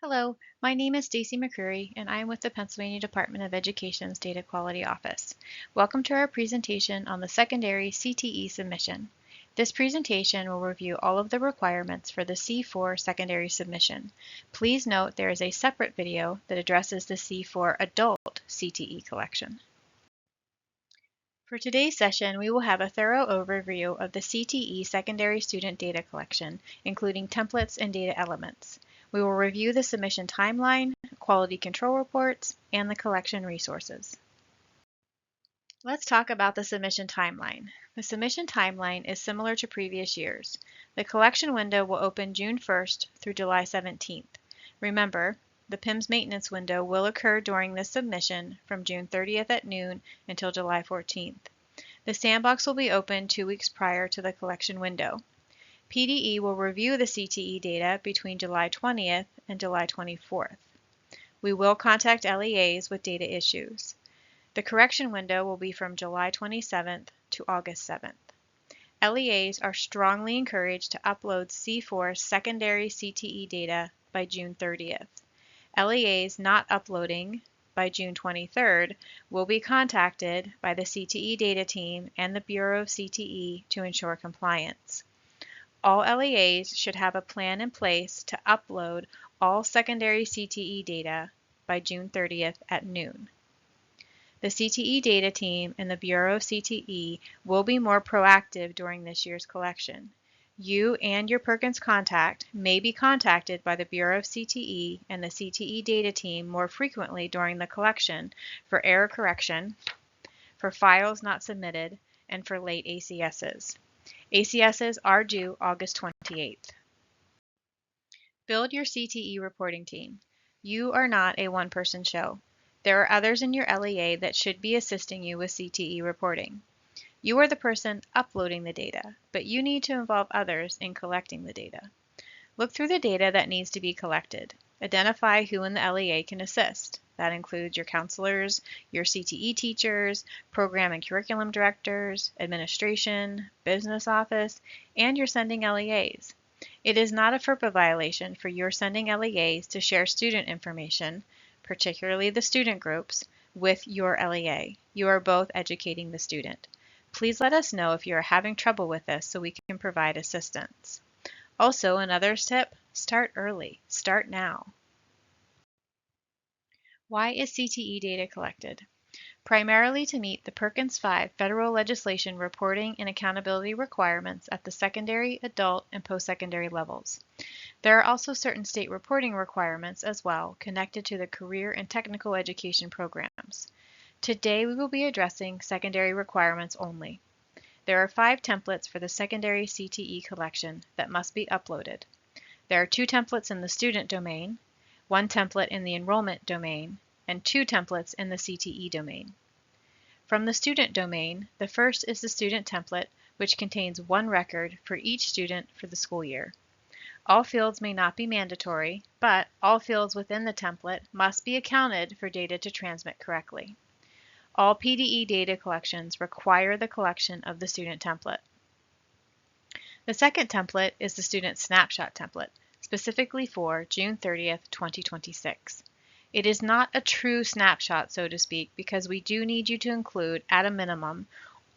Hello, my name is Stacy McCreary and I am with the Pennsylvania Department of Education's Data Quality Office. Welcome to our presentation on the secondary CTE submission. This presentation will review all of the requirements for the C4 secondary submission. Please note there is a separate video that addresses the C4 adult CTE collection. For today's session, we will have a thorough overview of the CTE secondary student data collection, including templates and data elements. We will review the submission timeline, quality control reports, and the collection resources. Let's talk about the submission timeline. The submission timeline is similar to previous years. The collection window will open June 1st through July 17th. Remember, the PIMS maintenance window will occur during this submission from June 30th at noon until July 14th. The sandbox will be open 2 weeks prior to the collection window. PDE will review the CTE data between July 20th and July 24th. We will contact LEAs with data issues. The correction window will be from July 27th to August 7th. LEAs are strongly encouraged to upload C4 secondary CTE data by June 30th. LEAs not uploading by June 23rd will be contacted by the CTE data team and the Bureau of CTE to ensure compliance. All LEAs should have a plan in place to upload all secondary CTE data by June 30th at noon. The CTE data team and the Bureau of CTE will be more proactive during this year's collection. You and your Perkins contact may be contacted by the Bureau of CTE and the CTE data team more frequently during the collection for error correction, for files not submitted, and for late ACSs. ACSs are due August 28th. Build your CTE reporting team. You are not a one-person show. There are others in your LEA that should be assisting you with CTE reporting. You are the person uploading the data, but you need to involve others in collecting the data. Look through the data that needs to be collected. Identify who in the LEA can assist. That includes your counselors, your CTE teachers, program and curriculum directors, administration, business office, and your sending LEAs. It is not a FERPA violation for your sending LEAs to share student information, particularly the student groups, with your LEA. You are both educating the student. Please let us know if you are having trouble with this so we can provide assistance. Also, another tip, start early. Start now. Why is CTE data collected? Primarily to meet the Perkins 5 federal legislation reporting and accountability requirements at the secondary, adult, and post-secondary levels. There are also certain state reporting requirements as well connected to the career and technical education programs. Today we will be addressing secondary requirements only. There are 5 templates for the secondary CTE collection that must be uploaded. There are 2 templates in the student domain, 1 template in the enrollment domain, and 2 templates in the CTE domain. From the student domain, the first is the student template, which contains 1 record for each student for the school year. All fields may not be mandatory, but all fields within the template must be accounted for data to transmit correctly. All PDE data collections require the collection of the student template. The second template is the student snapshot template, specifically for June 30th, 2026. It is not a true snapshot, so to speak, because we do need you to include, at a minimum,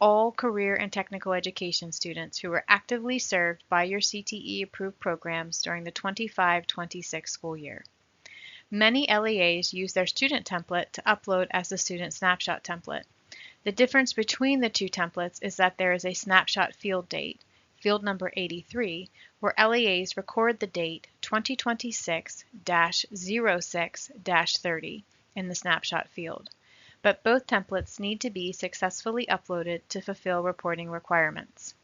all career and technical education students who were actively served by your CTE approved programs during the 25-26 school year. Many LEAs use their student template to upload as the student snapshot template. The difference between the 2 templates is that there is a snapshot field date, field number 83, where LEAs record the date 2026-06-30 in the snapshot field. But both templates need to be successfully uploaded to fulfill reporting requirements.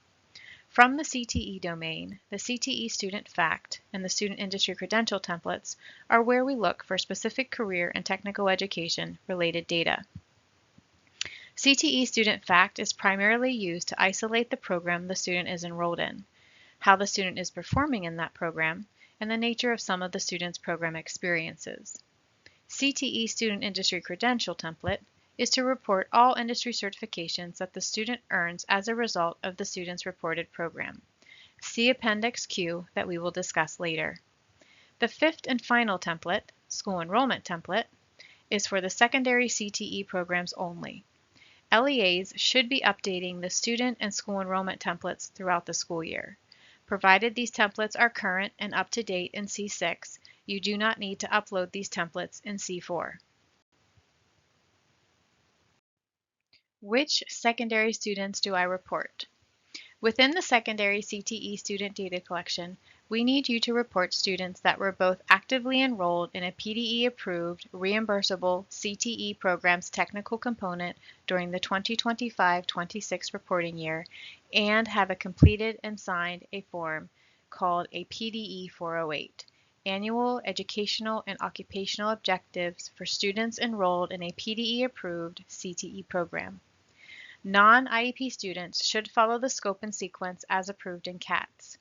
From the CTE domain, the CTE Student Fact and the Student Industry Credential templates are where we look for specific career and technical education related data. CTE Student Fact is primarily used to isolate the program the student is enrolled in, how the student is performing in that program, and the nature of some of the student's program experiences. CTE Student Industry Credential template is to report all industry certifications that the student earns as a result of the student's reported program. See Appendix Q that we will discuss later. The fifth and final template, School Enrollment Template, is for the secondary CTE programs only. LEAs should be updating the student and school enrollment templates throughout the school year. Provided these templates are current and up to date in C6, you do not need to upload these templates in C4. Which secondary students do I report? Within the secondary CTE student data collection, we need you to report students that were both actively enrolled in a PDE-approved, reimbursable CTE program's technical component during the 2025-26 reporting year and have completed and signed a form called a PDE 408, Annual Educational and Occupational Objectives for Students Enrolled in a PDE-approved CTE program. Non-IEP students should follow the scope and sequence as approved in CATS.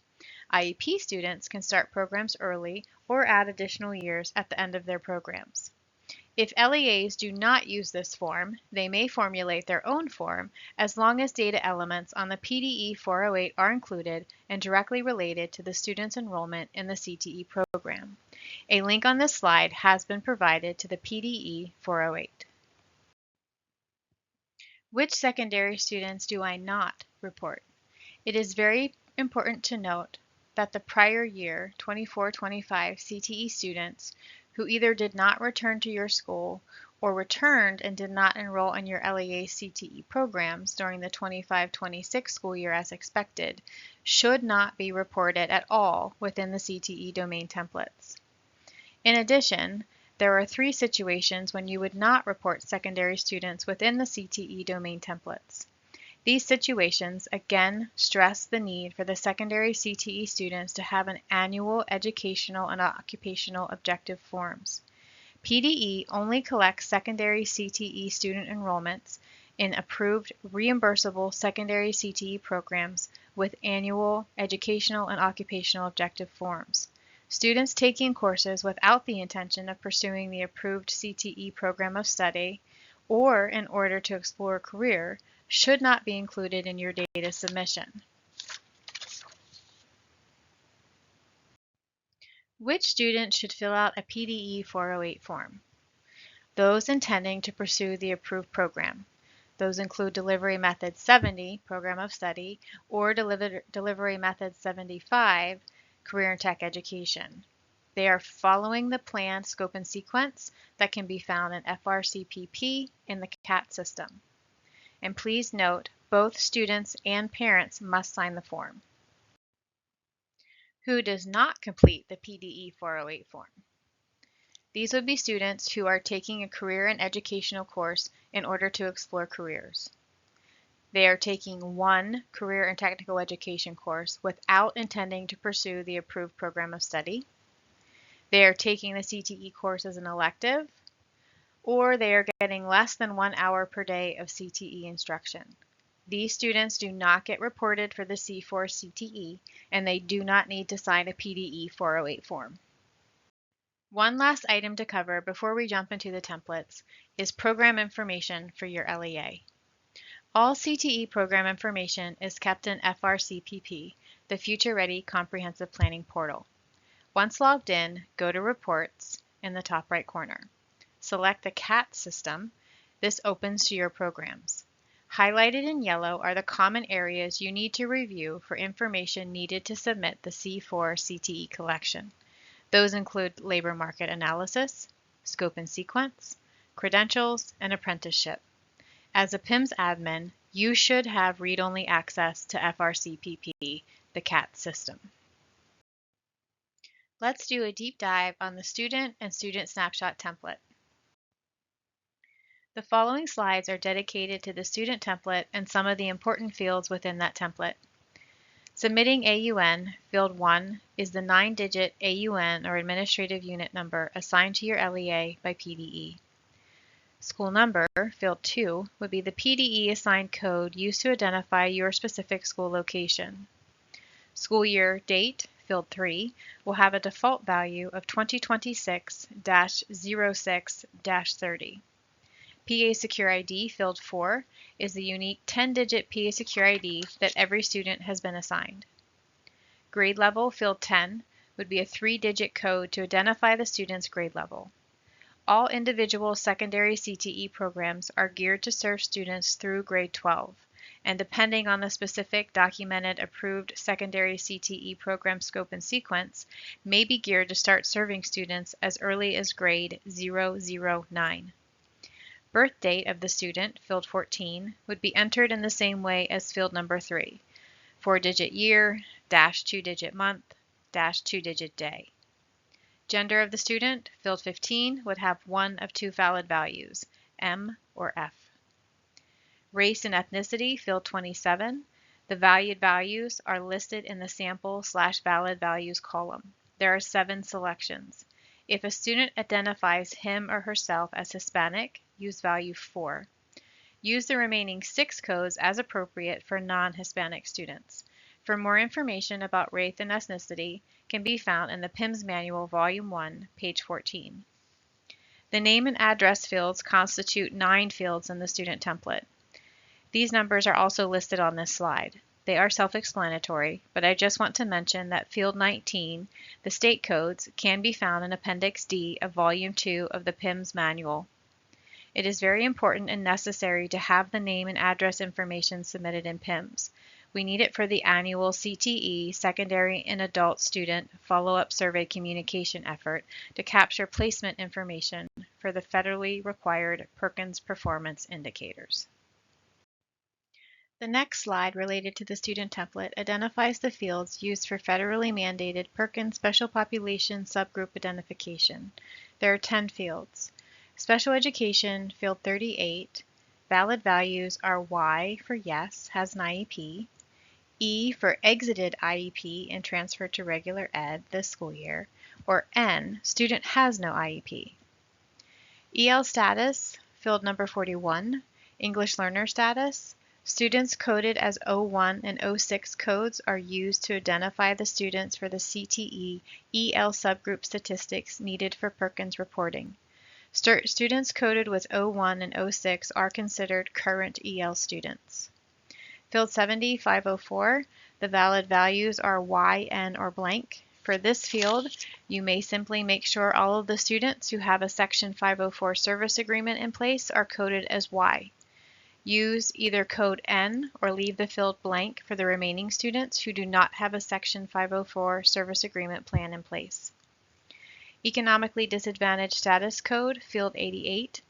IEP students can start programs early or add additional years at the end of their programs. If LEAs do not use this form, they may formulate their own form as long as data elements on the PDE 408 are included and directly related to the student's enrollment in the CTE program. A link on this slide has been provided to the PDE 408. Which secondary students do I not report? It is very important to note that the prior year 24-25 CTE students who either did not return to your school or returned and did not enroll in your LEA CTE programs during the 25-26 school year as expected should not be reported at all within the CTE domain templates. In addition, there are 3 situations when you would not report secondary students within the CTE domain templates. These situations again stress the need for the secondary CTE students to have an annual educational and occupational objective forms. PDE only collects secondary CTE student enrollments in approved reimbursable secondary CTE programs with annual educational and occupational objective forms. Students taking courses without the intention of pursuing the approved CTE program of study or in order to explore a career should not be included in your data submission. Which student should fill out a PDE 408 form? Those intending to pursue the approved program. Those include Delivery Method 70, Program of Study, or Delivery Method 75, Career and Tech Education. They are following the planned scope and sequence that can be found in FRCPP in the CAT system. And please note, both students and parents must sign the form. Who does not complete the PDE 408 form? These would be students who are taking a career and educational course in order to explore careers. They are taking one career and technical education course without intending to pursue the approved program of study. They are taking the CTE course as an elective, or they are getting less than 1 hour per day of CTE instruction. These students do not get reported for the C4 CTE, and they do not need to sign a PDE 408 form. One last item to cover before we jump into the templates is program information for your LEA. All CTE program information is kept in FRCPP, the Future Ready Comprehensive Planning Portal. Once logged in, go to Reports in the top right corner. Select the CAT system. This opens to your programs. Highlighted in yellow are the common areas you need to review for information needed to submit the C4 CTE collection. Those include labor market analysis, scope and sequence, credentials, and apprenticeship. As a PIMS admin, you should have read-only access to FRCPP, the CAT system. Let's do a deep dive on the student and student snapshot template. The following slides are dedicated to the student template and some of the important fields within that template. Submitting AUN, Field 1, is the 9-digit AUN or Administrative Unit Number assigned to your LEA by PDE. School Number, Field 2, would be the PDE assigned code used to identify your specific school location. School Year Date, Field 3, will have a default value of 2026-06-30. PA Secure ID, Field 4, is the unique 10-digit PA Secure ID that every student has been assigned. Grade Level, Field 10, would be a 3-digit code to identify the student's grade level. All individual secondary CTE programs are geared to serve students through grade 12, and depending on the specific documented approved secondary CTE program scope and sequence, may be geared to start serving students as early as grade 009. Birth date of the student, field 14, would be entered in the same way as field number 3, 4-digit year, dash 2-digit month, dash 2-digit day. Gender of the student, field 15, would have one of two valid values, M or F. Race and ethnicity, field 27. The valued values are listed in the sample/valid values column. There are 7 selections. If a student identifies him or herself as Hispanic, use value 4. Use the remaining 6 codes as appropriate for non-Hispanic students. For more information about race and ethnicity can be found in the PIMS Manual, Volume 1, page 14. The name and address fields constitute 9 fields in the student template. These numbers are also listed on this slide. They are self-explanatory, but I just want to mention that field 19, the state codes, can be found in Appendix D of Volume 2 of the PIMS Manual. It is very important and necessary to have the name and address information submitted in PIMS. We need it for the annual CTE Secondary and Adult Student Follow-up Survey communication effort to capture placement information for the federally required Perkins Performance Indicators. The next slide related to the student template identifies the fields used for federally mandated Perkins Special Population Subgroup Identification. There are 10 fields. Special Education, field 38. Valid values are Y for yes, has an IEP. E for exited IEP and transferred to regular ed this school year, or N, student has no IEP. EL status, field number 41. English learner status. Students coded as 01 and 06 codes are used to identify the students for the CTE EL subgroup statistics needed for Perkins reporting. Students coded with 01 and 06 are considered current EL students. Field 70, 504, the valid values are Y, N, or blank. For this field, you may simply make sure all of the students who have a Section 504 service agreement in place are coded as Y. Use either code N or leave the field blank for the remaining students who do not have a Section 504 service agreement plan in place. Economically disadvantaged status code, field 88.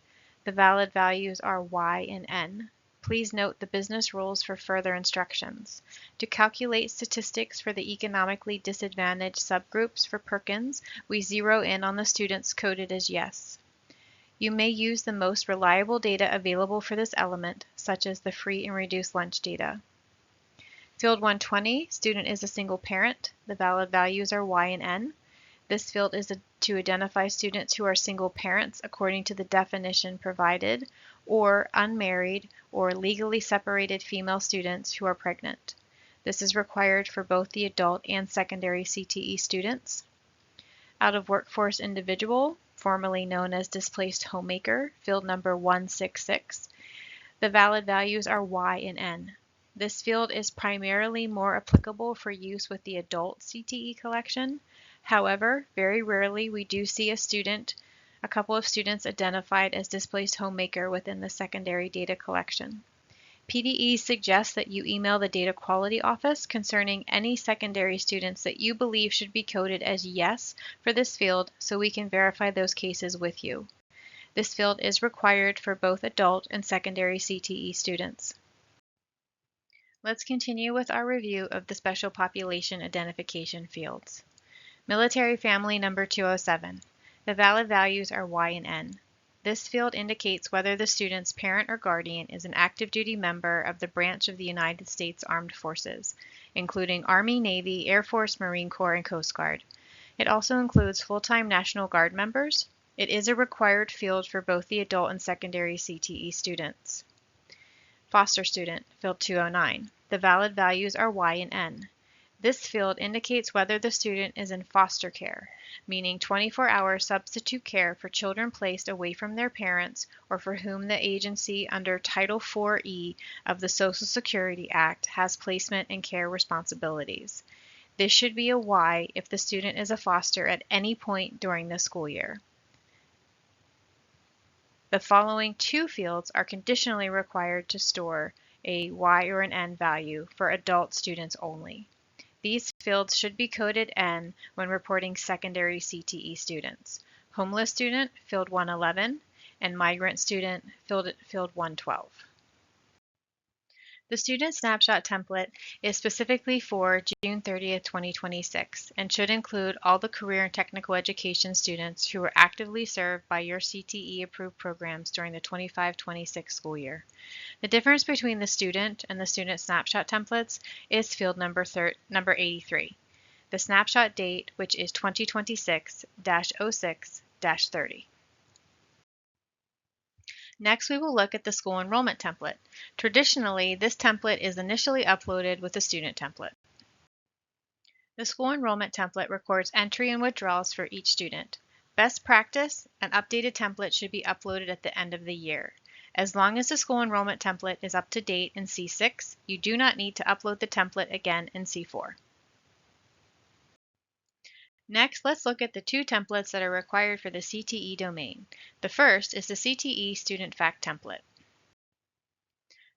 The valid values are Y and N. Please note the business rules for further instructions. To calculate statistics for the economically disadvantaged subgroups for Perkins, we zero in on the students coded as yes. You may use the most reliable data available for this element, such as the free and reduced lunch data. Field 120, student is a single parent. The valid values are Y and N. This field is to identify students who are single parents according to the definition provided, or unmarried or legally separated female students who are pregnant. This is required for both the adult and secondary CTE students. Out of workforce individual, formerly known as displaced homemaker, field number 166. The valid values are Y and N. This field is primarily more applicable for use with the adult CTE collection. However, very rarely we do see a couple of students identified as displaced homemaker within the secondary data collection. PDE suggests that you email the Data Quality Office concerning any secondary students that you believe should be coded as yes for this field so we can verify those cases with you. This field is required for both adult and secondary CTE students. Let's continue with our review of the special population identification fields. Military family number 207. The valid values are Y and N. This field indicates whether the student's parent or guardian is an active duty member of the branch of the United States Armed Forces, including Army, Navy, Air Force, Marine Corps, and Coast Guard. It also includes full-time National Guard members. It is a required field for both the adult and secondary CTE students. Foster student, field 209. The valid values are Y and N. This field indicates whether the student is in foster care, meaning 24-hour substitute care for children placed away from their parents or for whom the agency under Title IV-E of the Social Security Act has placement and care responsibilities. This should be a Y if the student is a foster at any point during the school year. The following two fields are conditionally required to store a Y or an N value for adult students only. These fields should be coded N when reporting secondary CTE students. Homeless student, field 111, and migrant student, field 112. The student snapshot template is specifically for June 30th, 2026, and should include all the career and technical education students who were actively served by your CTE approved programs during the 25-26 school year. The difference between the student and the student snapshot templates is field number 83, the snapshot date, which is 2026-06-30. Next, we will look at the school enrollment template. Traditionally, this template is initially uploaded with the student template. The school enrollment template records entry and withdrawals for each student. Best practice, an updated template should be uploaded at the end of the year. As long as the school enrollment template is up to date in C6, you do not need to upload the template again in C4. Next, let's look at the two templates that are required for the CTE domain. The first is the CTE Student Fact template.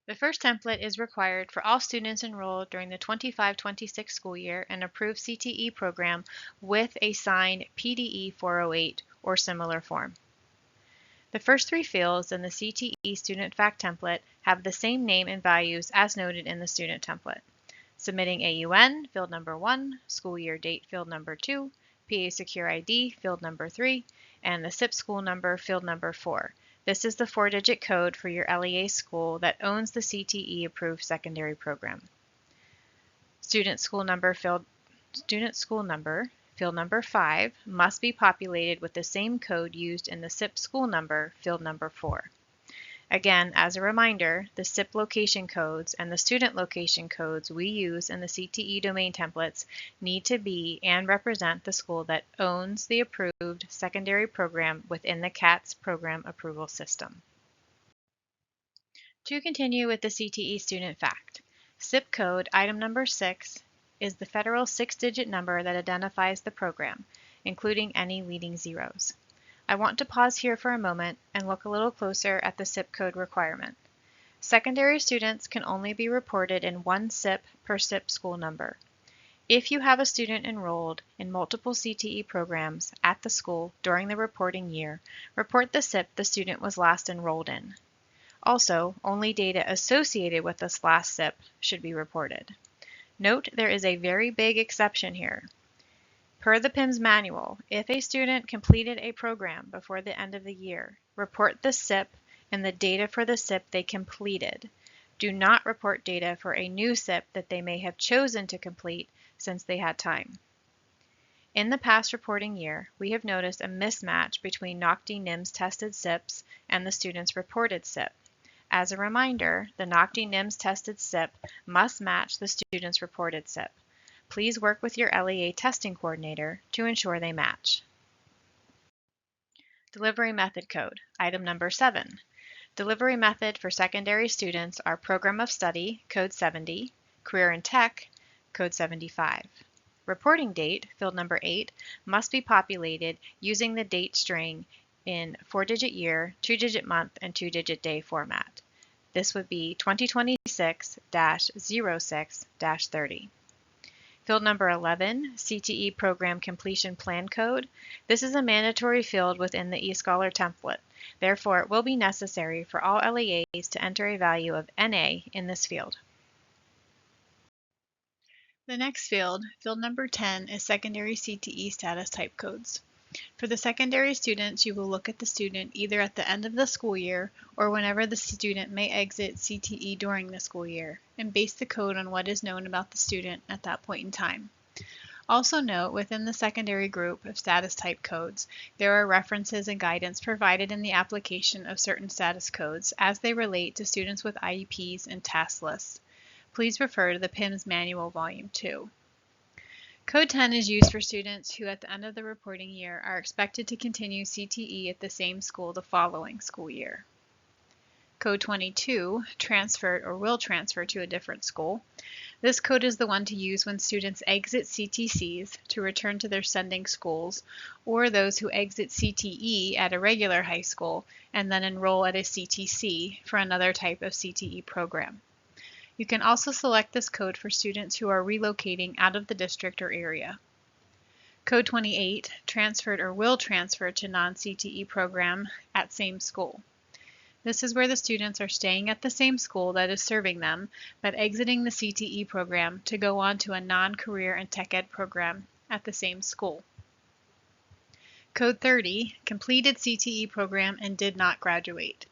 The first template is required for all students enrolled during the 25-26 school year and approved CTE program with a signed PDE 408 or similar form. The first three fields in the CTE Student Fact template have the same name and values as noted in the student template. Submitting AUN, field number 1, school year date, field number 2, PA Secure ID, field number 3, and the SIP school number, field number 4. This is the 4-digit code for your LEA school that owns the CTE approved secondary program. Student school number, field number 5, must be populated with the same code used in the SIP school number, field number 4. Again, as a reminder, the SIP location codes and the student location codes we use in the CTE domain templates need to be and represent the school that owns the approved secondary program within the CATS program approval system. To continue with the CTE student fact, SIP code item number 6 is the federal 6-digit number that identifies the program, including any leading zeros. I want to pause here for a moment and look a little closer at the SIP code requirement. Secondary students can only be reported in one SIP per SIP school number. If you have a student enrolled in multiple CTE programs at the school during the reporting year, report the SIP the student was last enrolled in. Also, only data associated with this last SIP should be reported. Note there is a very big exception here. Per the PIMS manual, if a student completed a program before the end of the year, report the SIP and the data for the SIP they completed. Do not report data for a new SIP that they may have chosen to complete since they had time. In the past reporting year, we have noticed a mismatch between NOCD-NIMS tested SIPs and the student's reported SIP. As a reminder, the NOCD-NIMS tested SIP must match the student's reported SIP. Please work with your LEA testing coordinator to ensure they match. Delivery method code, item number 7. Delivery method for secondary students are Program of Study, code 70, Career and Tech, code 75. Reporting date, field number 8, must be populated using the date string in 4-digit year, 2-digit month, and 2-digit day format. This would be 2026-06-30. Field number 11, CTE Program Completion Plan Code. This is a mandatory field within the eScholar template. Therefore, it will be necessary for all LEAs to enter a value of NA in this field. The next field, field number 10, is Secondary CTE Status Type Codes. For the secondary students, you will look at the student either at the end of the school year or whenever the student may exit CTE during the school year, and base the code on what is known about the student at that point in time. Also note, within the secondary group of status type codes, there are references and guidance provided in the application of certain status codes as they relate to students with IEPs and task lists. Please refer to the PIMS Manual Volume 2. Code 10 is used for students who at the end of the reporting year are expected to continue CTE at the same school the following school year. Code 22, transferred or will transfer to a different school. This code is the one to use when students exit CTCs to return to their sending schools, or those who exit CTE at a regular high school and then enroll at a CTC for another type of CTE program. You can also select this code for students who are relocating out of the district or area. Code 28, transferred or will transfer to non-CTE program at same school. This is where the students are staying at the same school that is serving them, but exiting the CTE program to go on to a non-career and tech ed program at the same school. Code 30, completed CTE program and did not graduate.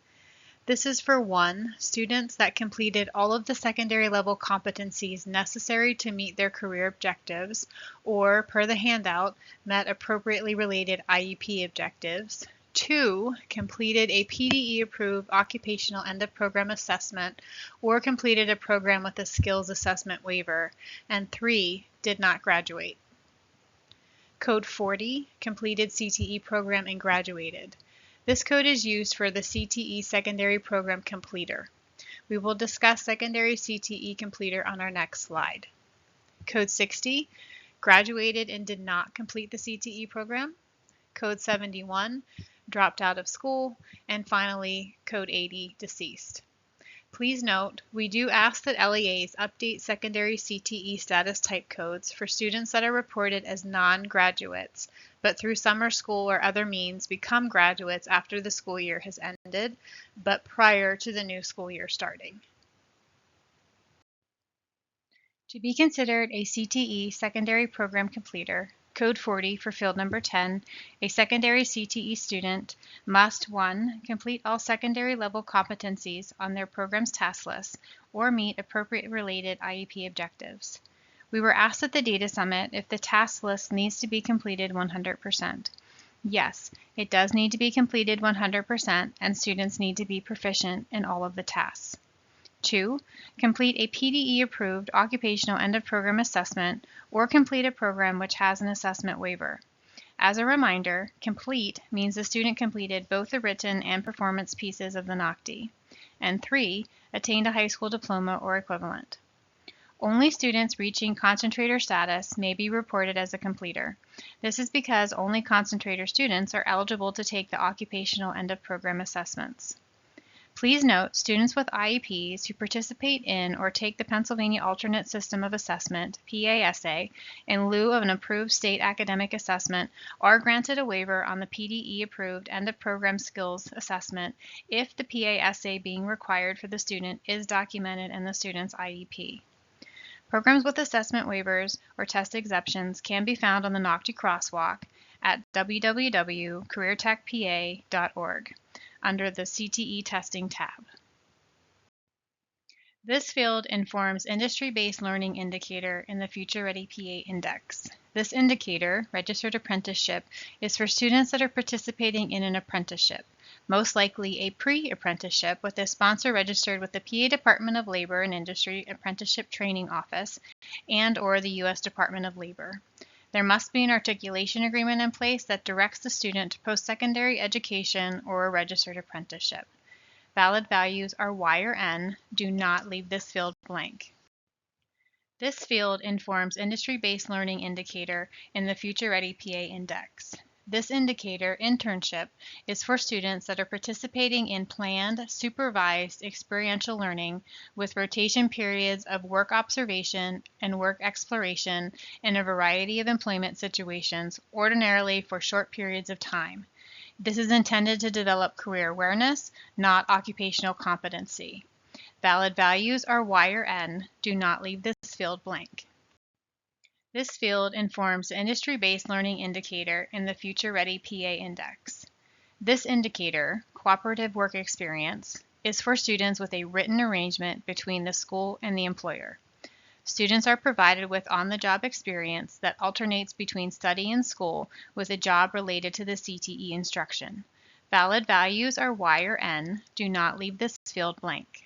This is for 1, students that completed all of the secondary level competencies necessary to meet their career objectives, or per the handout, met appropriately related IEP objectives. 2, completed a PDE approved occupational end of program assessment or completed a program with a skills assessment waiver. And 3, did not graduate. Code 40, completed CTE program and graduated. This code is used for the CTE secondary program completer. We will discuss secondary CTE completer on our next slide. Code 60, graduated and did not complete the CTE program. Code 71, dropped out of school. And finally, Code 80, deceased. Please note, we do ask that LEAs update secondary CTE status type codes for students that are reported as non-graduates, but through summer school or other means become graduates after the school year has ended, but prior to the new school year starting. To be considered a CTE secondary program completer, Code 40 for field number 10, a secondary CTE student must 1. Complete all secondary level competencies on their program's task list or meet appropriate related IEP objectives. We were asked at the Data Summit if the task list needs to be completed 100%. Yes, it does need to be completed 100% and students need to be proficient in all of the tasks. 2. Complete a PDE approved occupational end of program assessment or complete a program which has an assessment waiver. As a reminder, complete means the student completed both the written and performance pieces of the NOCD. And 3. Attained a high school diploma or equivalent. Only students reaching concentrator status may be reported as a completer. This is because only concentrator students are eligible to take the occupational end of program assessments. Please note, students with IEPs who participate in or take the Pennsylvania Alternate System of Assessment, PASA, in lieu of an approved state academic assessment are granted a waiver on the PDE approved end of program skills assessment if the PASA being required for the student is documented in the student's IEP. Programs with assessment waivers or test exemptions can be found on the NOCD crosswalk at www.careertechpa.org. under the CTE testing tab. This field informs industry-based learning indicator in the Future Ready PA Index. This indicator, registered apprenticeship, is for students that are participating in an apprenticeship, most likely a pre-apprenticeship with a sponsor registered with the PA Department of Labor and Industry Apprenticeship Training Office and or the U.S. Department of Labor. There must be an articulation agreement in place that directs the student to post-secondary education or a registered apprenticeship. Valid values are Y or N. Do not leave this field blank. This field informs industry-based learning indicator in the Future Ready PA Index. This indicator, internship, is for students that are participating in planned, supervised, experiential learning with rotation periods of work observation and work exploration in a variety of employment situations, ordinarily for short periods of time. This is intended to develop career awareness, not occupational competency. Valid values are Y or N. Do not leave this field blank. This field informs the industry-based learning indicator in the Future Ready PA Index. This indicator, cooperative work experience, is for students with a written arrangement between the school and the employer. Students are provided with on-the-job experience that alternates between study and school with a job related to the CTE instruction. Valid values are Y or N. Do not leave this field blank.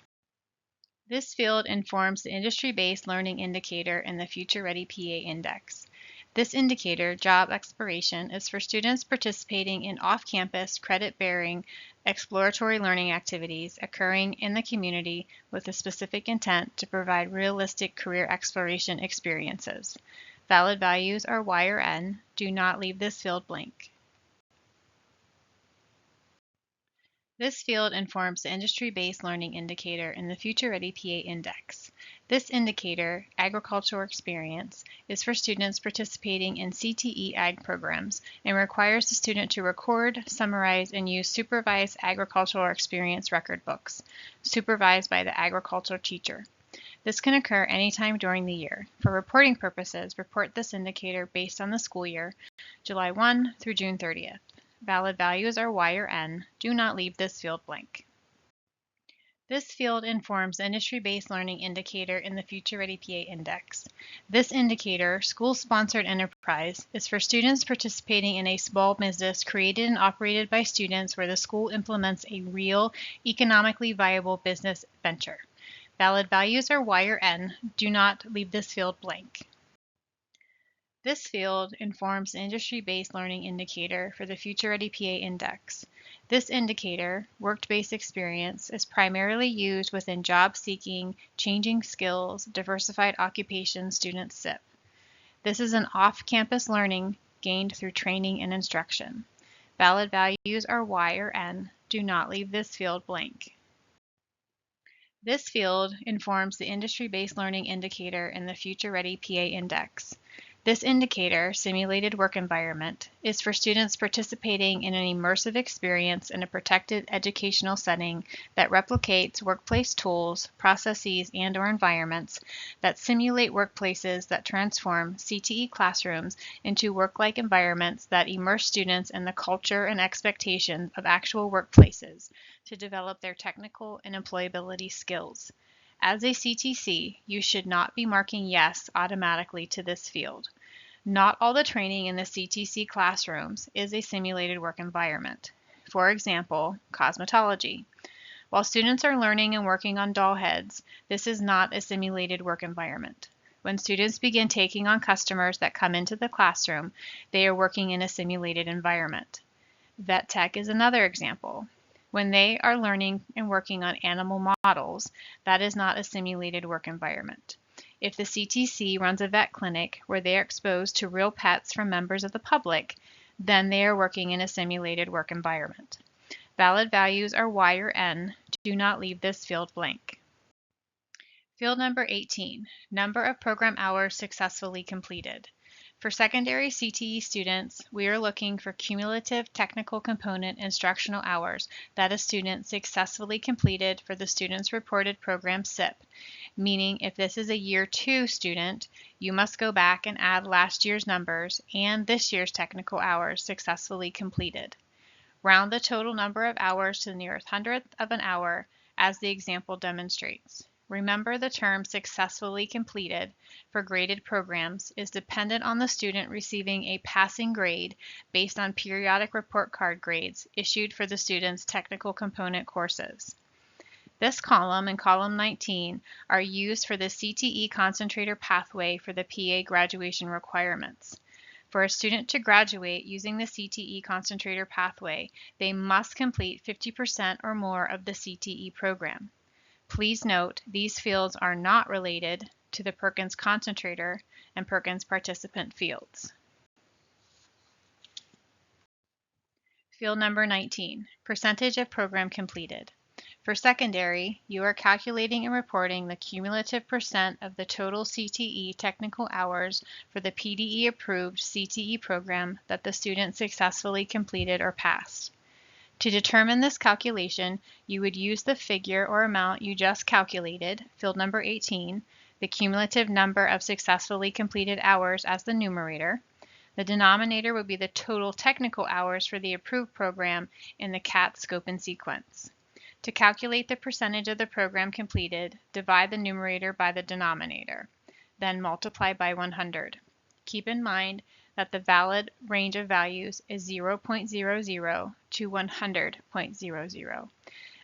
This field informs the industry-based learning indicator in the Future Ready PA Index. This indicator, job exploration, is for students participating in off-campus, credit-bearing, exploratory learning activities occurring in the community with a specific intent to provide realistic career exploration experiences. Valid values are Y or N. Do not leave this field blank. This field informs the industry-based learning indicator in the Future Ready PA Index. This indicator, agricultural experience, is for students participating in CTE Ag programs and requires the student to record, summarize, and use supervised agricultural experience record books, supervised by the agricultural teacher. This can occur anytime during the year. For reporting purposes, report this indicator based on the school year, July 1 through June 30th. Valid values are Y or N. Do not leave this field blank. This field informs the industry-based learning indicator in the Future Ready PA Index. This indicator, school-sponsored enterprise, is for students participating in a small business created and operated by students where the school implements a real, economically viable business venture. Valid values are Y or N. Do not leave this field blank. This field informs the industry-based learning indicator for the Future Ready PA Index. This indicator, work-based experience, is primarily used within job-seeking, changing skills, diversified occupation student SIP. This is an off-campus learning gained through training and instruction. Valid values are Y or N. Do not leave this field blank. This field informs the industry-based learning indicator in the Future Ready PA Index. This indicator, simulated work environment, is for students participating in an immersive experience in a protected educational setting that replicates workplace tools, processes, and/or environments that simulate workplaces that transform CTE classrooms into work-like environments that immerse students in the culture and expectations of actual workplaces to develop their technical and employability skills. As a CTC, you should not be marking yes automatically to this field. Not all the training in the CTC classrooms is a simulated work environment. For example, cosmetology. While students are learning and working on doll heads, this is not a simulated work environment. When students begin taking on customers that come into the classroom, they are working in a simulated environment. Vet tech is another example. When they are learning and working on animal models, that is not a simulated work environment. If the CTC runs a vet clinic where they are exposed to real pets from members of the public, then they are working in a simulated work environment. Valid values are Y or N. Do not leave this field blank. Field number 18, number of program hours successfully completed. For secondary CTE students, we are looking for cumulative technical component instructional hours that a student successfully completed for the student's reported program SIP, meaning if this is a year 2 student, you must go back and add last year's numbers and this year's technical hours successfully completed. Round the total number of hours to the nearest hundredth of an hour as the example demonstrates. Remember, the term successfully completed for graded programs is dependent on the student receiving a passing grade based on periodic report card grades issued for the student's technical component courses. This column and column 19 are used for the CTE concentrator pathway for the PA graduation requirements. For a student to graduate using the CTE concentrator pathway, they must complete 50% or more of the CTE program. Please note, these fields are not related to the Perkins concentrator and Perkins participant fields. Field number 19, percentage of program completed. For secondary, you are calculating and reporting the cumulative percent of the total CTE technical hours for the PDE approved CTE program that the student successfully completed or passed. To determine this calculation, you would use the figure or amount you just calculated, field number 18, the cumulative number of successfully completed hours as the numerator. The denominator would be the total technical hours for the approved program in the CAT scope and sequence. To calculate the percentage of the program completed, divide the numerator by the denominator, then multiply by 100. Keep in mind that the valid range of values is 0.00 to 100.00.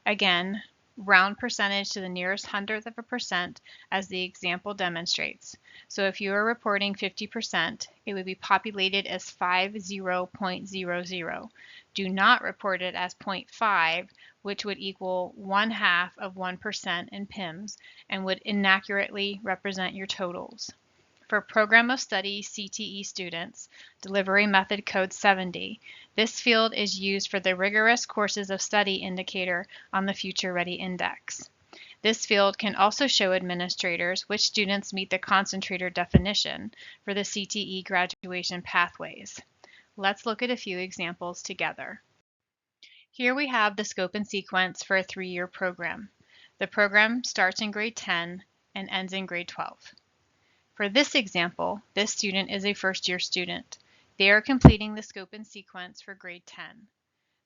Again, round percentage to the nearest hundredth of a percent as the example demonstrates. So if you are reporting 50%, it would be populated as 50.00. Do not report it as 0.5, which would equal 1/2 of 1% in PIMS and would inaccurately represent your totals. For Program of Study CTE students, Delivery Method Code 70, this field is used for the Rigorous Courses of Study indicator on the Future Ready Index. This field can also show administrators which students meet the concentrator definition for the CTE graduation pathways. Let's look at a few examples together. Here we have the scope and sequence for a 3-year program. The program starts in grade 10 and ends in grade 12. For this example, this student is a first-year student. They are completing the scope and sequence for grade 10.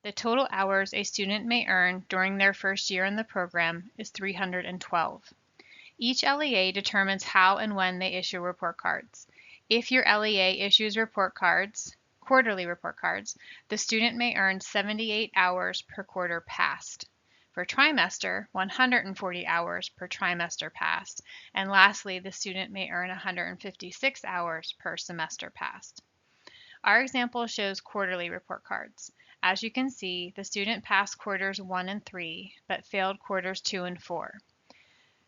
The total hours a student may earn during their first year in the program is 312. Each LEA determines how and when they issue report cards. If your LEA issues report cards, quarterly report cards, the student may earn 78 hours per quarter passed. For trimester, 140 hours per trimester passed. And lastly, the student may earn 156 hours per semester passed. Our example shows quarterly report cards. As you can see, the student passed quarters 1 and 3, but failed quarters 2 and 4.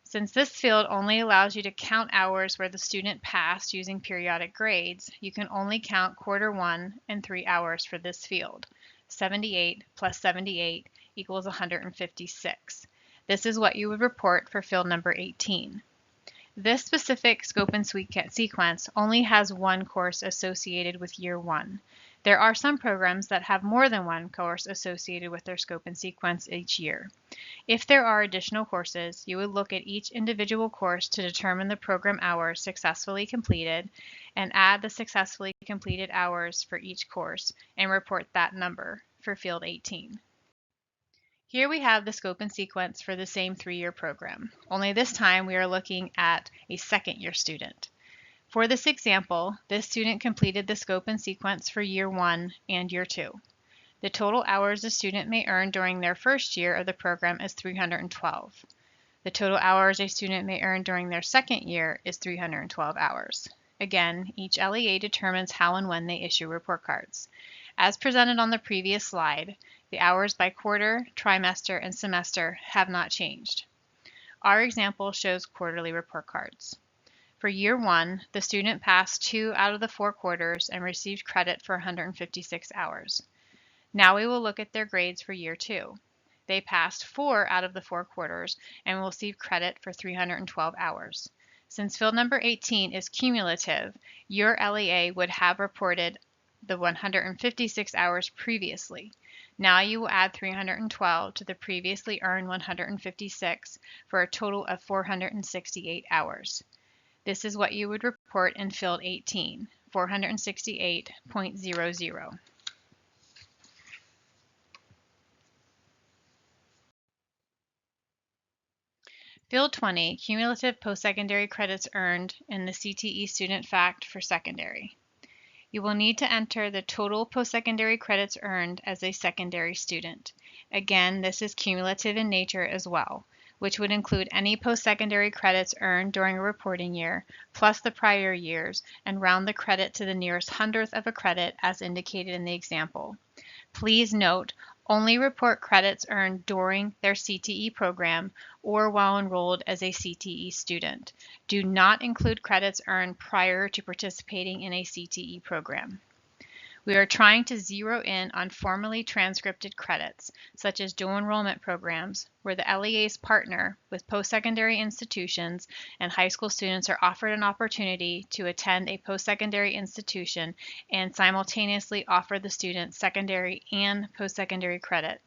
Since this field only allows you to count hours where the student passed using periodic grades, you can only count quarter 1 and 3 hours for this field. 78 plus 78 equals 156. This is what you would report for field number 18. This specific scope and sequence only has one course associated with year 1. There are some programs that have more than one course associated with their scope and sequence each year. If there are additional courses, you would look at each individual course to determine the program hours successfully completed and add the successfully completed hours for each course and report that number for field 18. Here we have the scope and sequence for the same 3-year program, only this time we are looking at a second-year student. For this example, this student completed the scope and sequence for year 1 and year 2. The total hours a student may earn during their first year of the program is 312. The total hours a student may earn during their second year is 312 hours. Again, each LEA determines how and when they issue report cards. As presented on the previous slide, the hours by quarter, trimester, and semester have not changed. Our example shows quarterly report cards. For year 1, the student passed 2 out of the 4 quarters and received credit for 156 hours. Now we will look at their grades for year 2. They passed 4 out of the 4 quarters and will receive credit for 312 hours. Since field number 18 is cumulative, your LEA would have reported the 156 hours previously. Now you will add 312 to the previously earned 156 for a total of 468 hours. This is what you would report in field 18, 468.00. Field 20, cumulative post-secondary credits earned in the CTE student fact for secondary. You will need to enter the total post-secondary credits earned as a secondary student. Again, this is cumulative in nature as well, which would include any post-secondary credits earned during a reporting year, plus the prior years, and round the credit to the nearest hundredth of a credit as indicated in the example. Please note, only report credits earned during their CTE program or while enrolled as a CTE student. Do not include credits earned prior to participating in a CTE program. We are trying to zero in on formally transcripted credits, such as dual enrollment programs, where the LEAs partner with post-secondary institutions and high school students are offered an opportunity to attend a post-secondary institution and simultaneously offer the student secondary and post-secondary credit.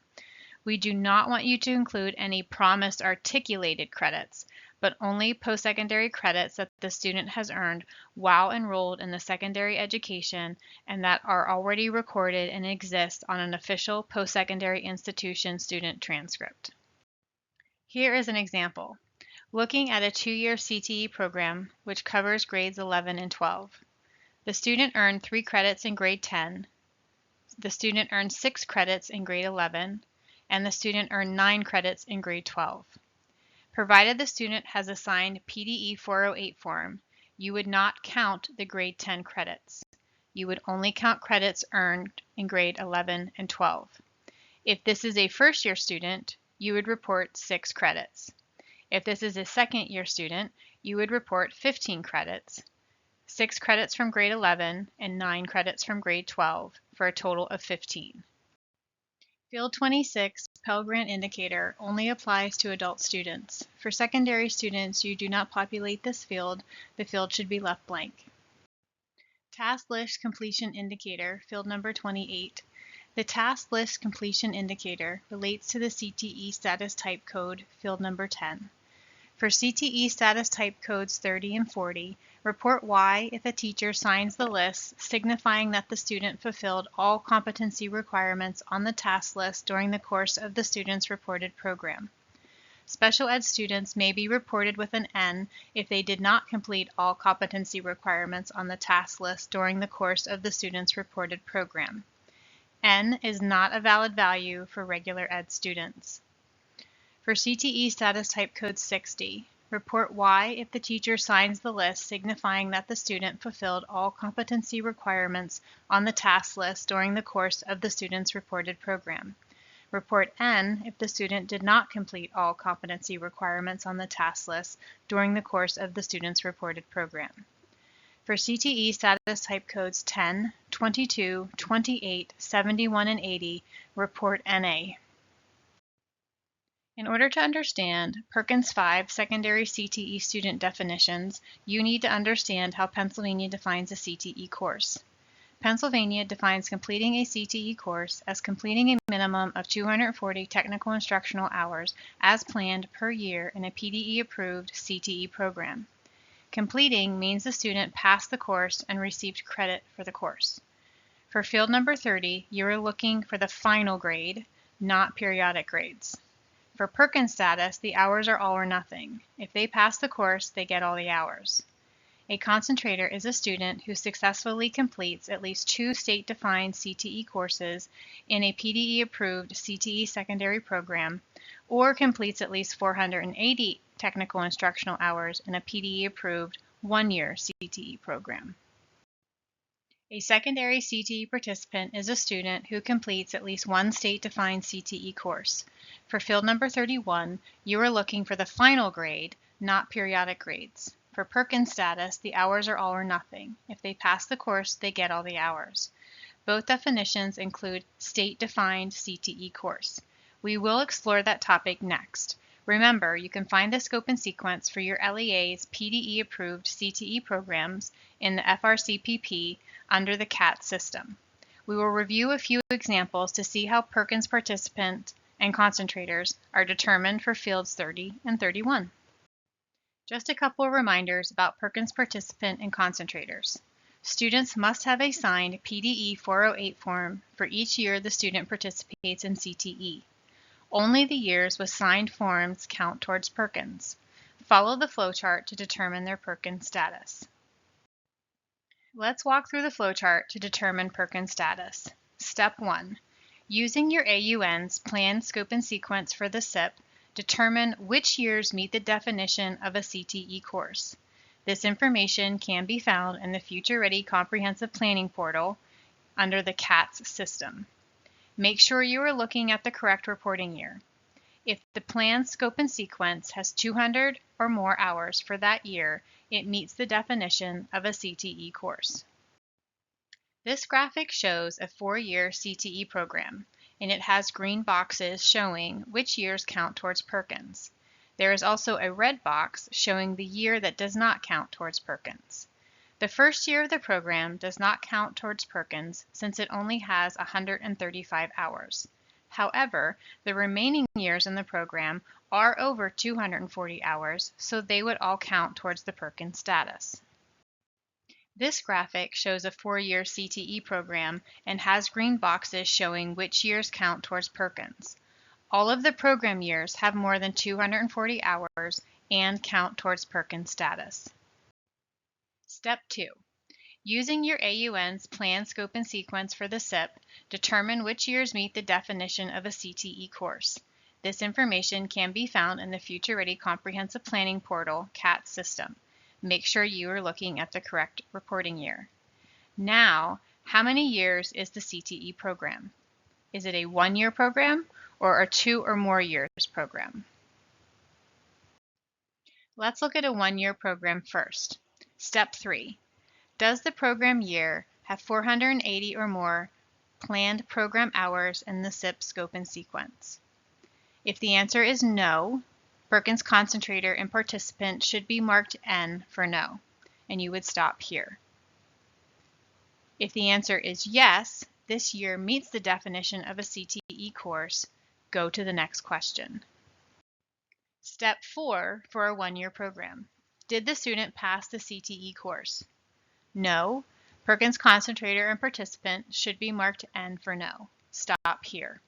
We do not want you to include any promised articulated credits, but only post-secondary credits that the student has earned while enrolled in the secondary education and that are already recorded and exist on an official post-secondary institution student transcript. Here is an example. Looking at a 2-year CTE program which covers grades 11 and 12. The student earned 3 credits in grade 10. The student earned 6 credits in grade 11 and the student earned 9 credits in grade 12. Provided the student has a signed PDE 408 form, you would not count the grade 10 credits. You would only count credits earned in grade 11 and 12. If this is a first-year student, you would report 6 credits. If this is a second-year student, you would report 15 credits, 6 credits from grade 11 and 9 credits from grade 12 for a total of 15. Field 26, Pell Grant Indicator, only applies to adult students. For secondary students who do not populate this field, the field should be left blank. Task List Completion Indicator, field number 28. The Task List Completion Indicator relates to the CTE Status Type Code, field number 10. For CTE Status Type Codes 30 and 40, report Y if a teacher signs the list signifying that the student fulfilled all competency requirements on the task list during the course of the student's reported program. Special ed students may be reported with an N if they did not complete all competency requirements on the task list during the course of the student's reported program. N is not a valid value for regular ed students. For CTE Status Type Code 60, report Y if the teacher signs the list signifying that the student fulfilled all competency requirements on the task list during the course of the student's reported program. Report N if the student did not complete all competency requirements on the task list during the course of the student's reported program. For CTE Status Type Codes 10, 22, 28, 71, and 80, report NA. In order to understand Perkins 5 secondary CTE student definitions, you need to understand how Pennsylvania defines a CTE course. Pennsylvania defines completing a CTE course as completing a minimum of 240 technical instructional hours as planned per year in a PDE-approved CTE program. Completing means the student passed the course and received credit for the course. For field number 30, you are looking for the final grade, not periodic grades. For Perkins status, the hours are all or nothing. If they pass the course, they get all the hours. A concentrator is a student who successfully completes at least 2 state-defined CTE courses in a PDE-approved CTE secondary program, or completes at least 480 technical instructional hours in a PDE-approved 1-year CTE program. A secondary CTE participant is a student who completes at least 1 state-defined CTE course. For field number 31, you are looking for the final grade, not periodic grades. For Perkins status, the hours are all or nothing. If they pass the course, they get all the hours. Both definitions include state-defined CTE course. We will explore that topic next. Remember, you can find the scope and sequence for your LEA's PDE-approved CTE programs in the FRCPP under the CAT system. We will review a few examples to see how Perkins participants and concentrators are determined for fields 30 and 31. Just a couple of reminders about Perkins participant and concentrators. Students must have a signed PDE 408 form for each year the student participates in CTE. Only the years with signed forms count towards Perkins. Follow the flowchart to determine their Perkins status. Let's walk through the flowchart to determine Perkins status. Step 1. Using your AUN's plan, scope, and sequence for the SIP, determine which years meet the definition of a CTE course. This information can be found in the Future Ready Comprehensive Planning Portal under the CATS system. Make sure you are looking at the correct reporting year. If the plan, scope, and sequence has 200 or more hours for that year, it meets the definition of a CTE course. This graphic shows a 4-year CTE program, and it has green boxes showing which years count towards Perkins. There is also a red box showing the year that does not count towards Perkins. The first year of the program does not count towards Perkins since it only has 135 hours. However, the remaining years in the program are over 240 hours, so they would all count towards the Perkins status. This graphic shows a 4-year CTE program and has green boxes showing which years count towards Perkins. All of the program years have more than 240 hours and count towards Perkins status. Step 2. Using your AUN's plan, scope, and sequence for the SIP, determine which years meet the definition of a CTE course. This information can be found in the Future Ready Comprehensive Planning Portal CAT system. Make sure you are looking at the correct reporting year. Now, how many years is the CTE program? Is it a 1-year program or a 2 or more years program? Let's look at a 1-year program first. Step 3. Does the program year have 480 or more planned program hours in the SIP scope and sequence? If the answer is no, Perkins Concentrator and Participant should be marked N for no, and you would stop here. If the answer is yes, this year meets the definition of a CTE course, go to the next question. Step 4 for a 1-year program. Did the student pass the CTE course? No. Perkins Concentrator and Participant should be marked N for no. Stop here.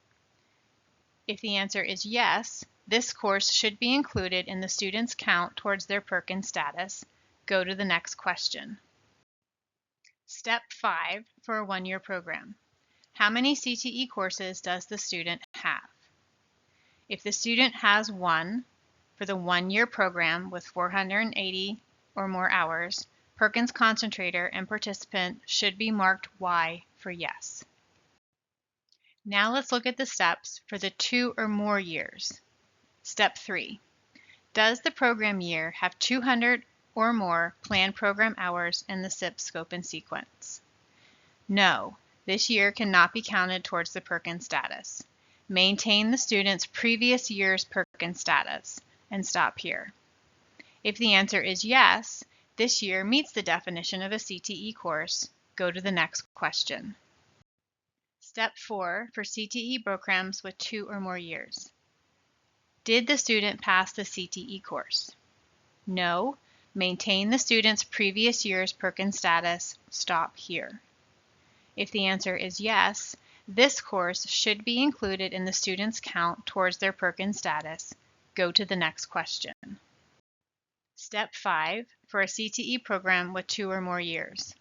If the answer is yes, this course should be included in the student's count towards their Perkins status. Go to the next question. Step 5 for a 1-year program. How many CTE courses does the student have? If the student has 1 for the 1-year program with 480 or more hours, Perkins Concentrator and Participant should be marked Y for yes. Now let's look at the steps for the 2 or more years. Step 3. Does the program year have 200 or more planned program hours in the SIP scope and sequence? No, this year cannot be counted towards the Perkins status. Maintain the student's previous year's Perkins status and stop here. If the answer is yes, this year meets the definition of a CTE course, go to the next question. Step 4 for CTE programs with 2 or more years. Did the student pass the CTE course? No. Maintain the student's previous year's Perkins status, stop here. If the answer is yes, this course should be included in the student's count towards their Perkins status. Go to the next question. Step 5 for a CTE program with 2 or more years.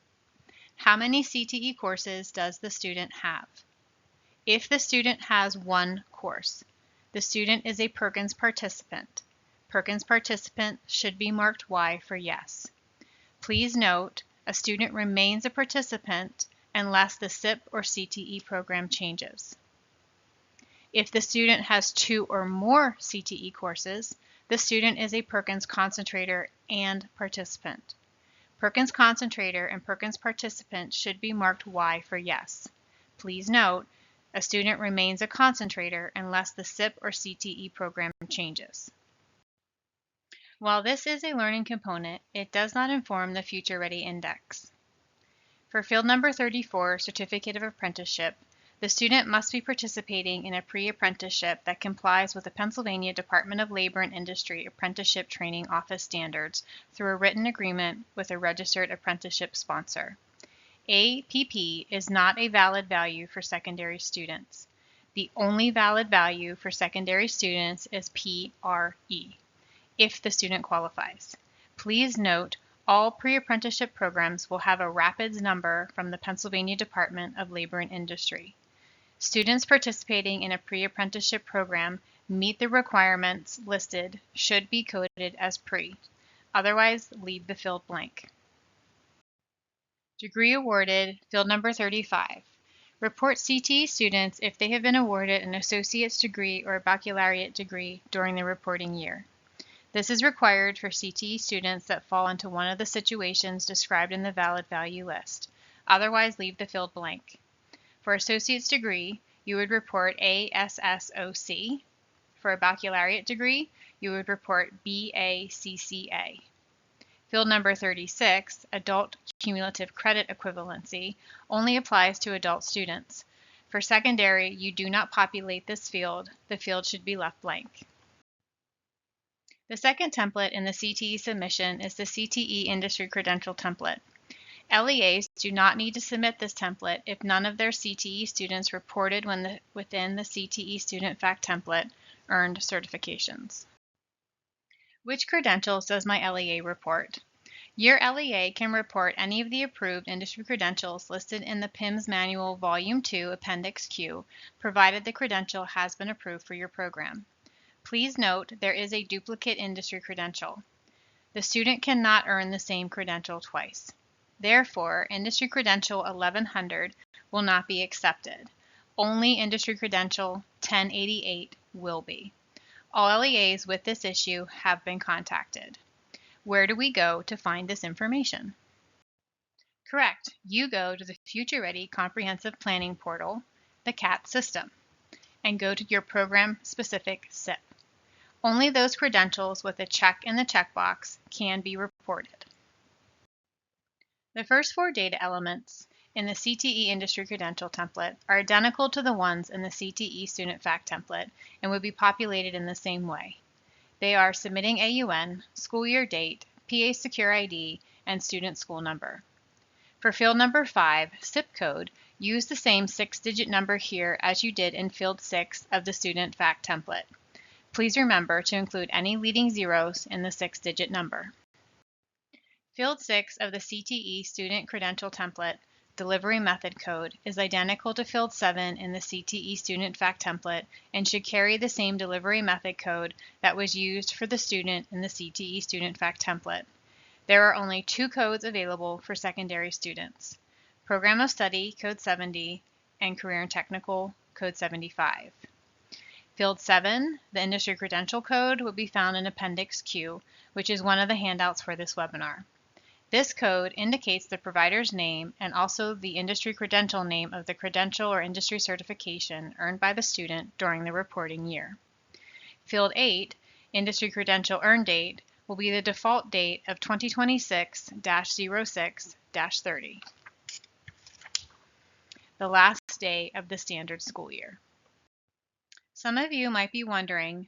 How many CTE courses does the student have? If the student has 1 course, the student is a Perkins participant. Perkins participant should be marked Y for yes. Please note, a student remains a participant unless the SIP or CTE program changes. If the student has 2 or more CTE courses, the student is a Perkins concentrator and participant. Perkins concentrator and Perkins participant should be marked Y for yes. Please note, a student remains a concentrator unless the SIP or CTE program changes. While this is a learning component, it does not inform the Future Ready Index. For field number 34, Certificate of Apprenticeship, the student must be participating in a pre-apprenticeship that complies with the Pennsylvania Department of Labor and Industry Apprenticeship Training Office standards through a written agreement with a registered apprenticeship sponsor. APP is not a valid value for secondary students. The only valid value for secondary students is PRE, if the student qualifies. Please note, all pre-apprenticeship programs will have a RAPIDS number from the Pennsylvania Department of Labor and Industry. Students participating in a pre-apprenticeship program meet the requirements listed should be coded as pre. Otherwise, leave the field blank. Degree awarded, field number 35. Report CTE students if they have been awarded an associate's degree or a baccalaureate degree during the reporting year. This is required for CTE students that fall into one of the situations described in the valid value list. Otherwise, leave the field blank. For associate's degree, you would report ASSOC. For a baccalaureate degree, you would report BACCA. Field number 36, Adult Cumulative Credit Equivalency, only applies to adult students. For secondary, you do not populate this field. The field should be left blank. The second template in the CTE submission is the CTE Industry Credential Template. LEAs do not need to submit this template if none of their CTE students reported within the CTE Student Fact template earned certifications. Which credentials does my LEA report? Your LEA can report any of the approved industry credentials listed in the PIMS Manual Volume 2, Appendix Q, provided the credential has been approved for your program. Please note there is a duplicate industry credential. The student cannot earn the same credential twice. Therefore, Industry Credential 1100 will not be accepted. Only Industry Credential 1088 will be. All LEAs with this issue have been contacted. Where do we go to find this information? Correct. You go to the Future Ready Comprehensive Planning Portal, the CAT system, and go to your program-specific SIP. Only those credentials with a check in the checkbox can be reported. The first four data elements in the CTE Industry Credential template are identical to the ones in the CTE Student Fact template and would be populated in the same way. They are submitting AUN, school year date, PA Secure ID, and student school number. For field number 5, SIP code, use the same 6-digit number here as you did in field 6 of the Student Fact template. Please remember to include any leading zeros in the 6-digit number. Field 6 of the CTE Student Credential Template Delivery Method Code is identical to Field 7 in the CTE Student Fact Template and should carry the same delivery method code that was used for the student in the CTE Student Fact Template. There are only 2 codes available for secondary students: Program of Study Code 70 and Career and Technical Code 75. Field 7, the Industry Credential Code, will be found in Appendix Q, which is one of the handouts for this webinar. This code indicates the provider's name and also the industry credential name of the credential or industry certification earned by the student during the reporting year. Field 8, Industry Credential Earn Date, will be the default date of 2026-06-30, the last day of the standard school year. Some of you might be wondering,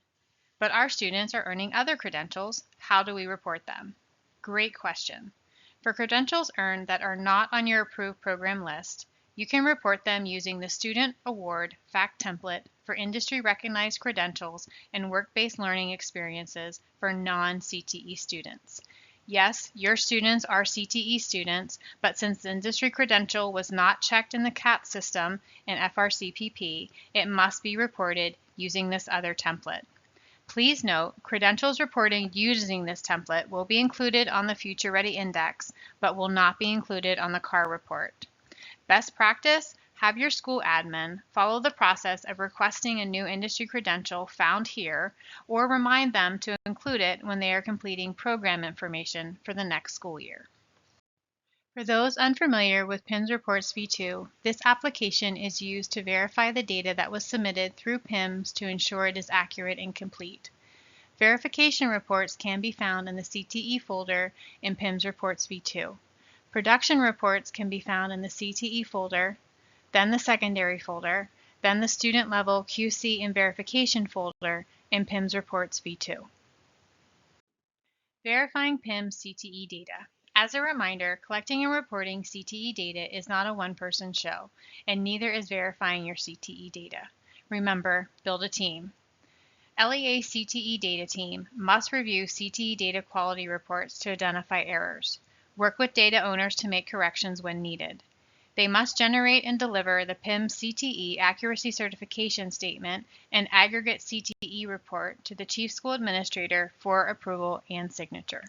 but our students are earning other credentials. How do we report them? Great question. For credentials earned that are not on your approved program list, you can report them using the Student Award Fact Template for industry recognized credentials and work-based learning experiences for non-CTE students. Yes, your students are CTE students, but since the industry credential was not checked in the CAT system in FRCPP, it must be reported using this other template. Please note, credentials reporting using this template will be included on the Future Ready Index, but will not be included on the CAR report. Best practice, have your school admin follow the process of requesting a new industry credential found here, or remind them to include it when they are completing program information for the next school year. For those unfamiliar with PIMS Reports V2, this application is used to verify the data that was submitted through PIMS to ensure it is accurate and complete. Verification reports can be found in the CTE folder in PIMS Reports V2. Production reports can be found in the CTE folder, then the secondary folder, then the student level QC and verification folder in PIMS Reports V2. Verifying PIMS CTE data. As a reminder, collecting and reporting CTE data is not a one-person show, and neither is verifying your CTE data. Remember, build a team. LEA CTE data team must review CTE data quality reports to identify errors. Work with data owners to make corrections when needed. They must generate and deliver the PIMS CTE Accuracy Certification Statement and aggregate CTE report to the Chief School Administrator for approval and signature.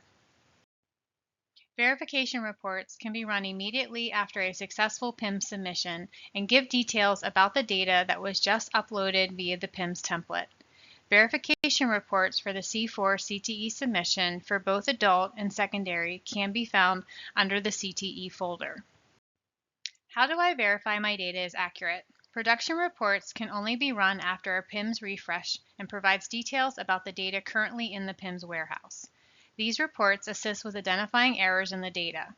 Verification reports can be run immediately after a successful PIMS submission and give details about the data that was just uploaded via the PIMS template. Verification reports for the C4 CTE submission for both adult and secondary can be found under the CTE folder. How do I verify my data is accurate? Production reports can only be run after a PIMS refresh and provides details about the data currently in the PIMS warehouse. These reports assist with identifying errors in the data.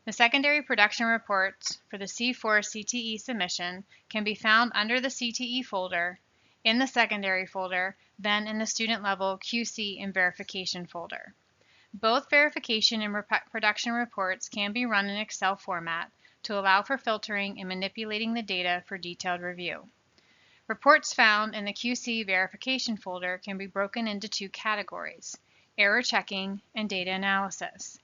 The secondary production reports for the C4 CTE submission can be found under the CTE folder, in the secondary folder, then in the student level QC and verification folder. Both verification and production reports can be run in Excel format to allow for filtering and manipulating the data for detailed review. Reports found in the QC verification folder can be broken into 2 categories: error checking and data analysis.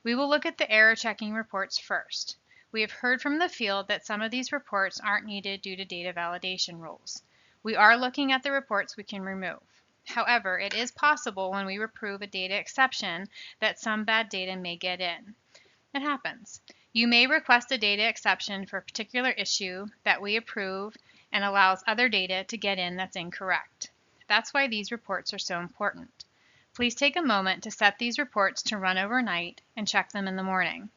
We will look at the error checking reports first. We have heard from the field that some of these reports aren't needed due to data validation rules. We are looking at the reports we can remove. However, it is possible when we approve a data exception that some bad data may get in. It happens. You may request a data exception for a particular issue that we approve and allows other data to get in that's incorrect. That's why these reports are so important. Please take a moment to set these reports to run overnight and check them in the morning.